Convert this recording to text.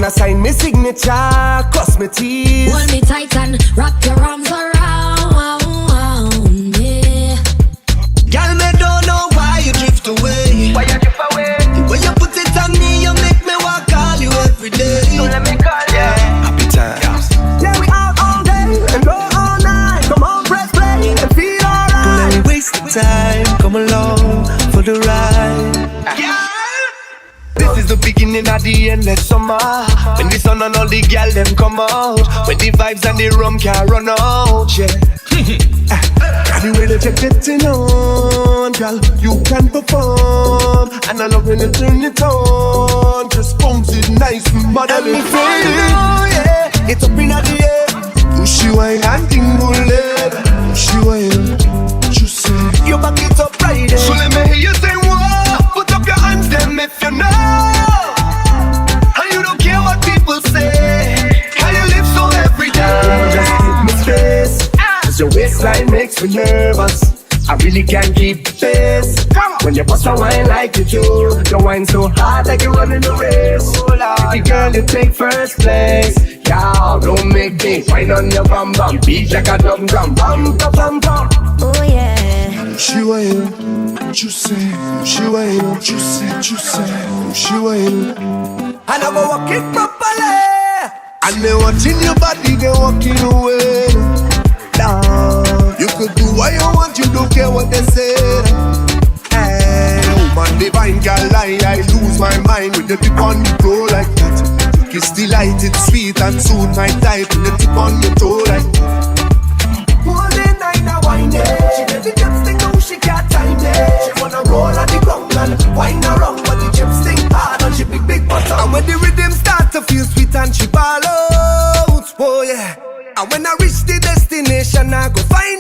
wanna sign me signature, cross me teeth. Hold me tight and wrap your arms around, yeah. Girl, me don't know why you drift away. Why you drift away? When you put it on me, you make me want call you every day. So let me call you. Happy times. Yeah, we out all day and go all night. Come on, press play and feel alright. Don't let me waste the time. Come along for the ride. This is the beginning of the endless summer. When the sun and all the gal them come out. When the vibes and the rum can run out, yeah. The way that you're getting on, girl, you can perform. And I love when you turn it on. Just bounce it nice, motherly feeling. Yeah, it's up in the air. She wine and tingle it. She wine, you say you back it up right there. So let me hear you say whoa. Put up your hands them if you know. And you don't care what people say. How you live so every day. Just give me space. Cause your waistline makes me nervous. I really can't keep the pace. When you bust a wine like you do, you wine so hard like you're running the race. Pretty girl, you take first place. Y'all don't make me wine on your bum bum. You beat like a drum drum. Bum bum bum bum. Oh yeah. She wine, you say. She wine, you say. She wine. And I go walk it properly. And they watching your body, they walking away. Love, you could do what you want, you don't care what they say. Hey, woman divine, girl, I lose my mind with the tip on the toe like that. Kiss the light, it's sweet and soon my type with the tip on your toe like that. Morning night, I wine it. She get the chipstick, no, she can't time it. She wanna roll on the ground and wine around, but the chipstick hard and she big bottom. And when the rhythm start to feel sweet and she ball out, oh yeah. And when I reach the destination, I go find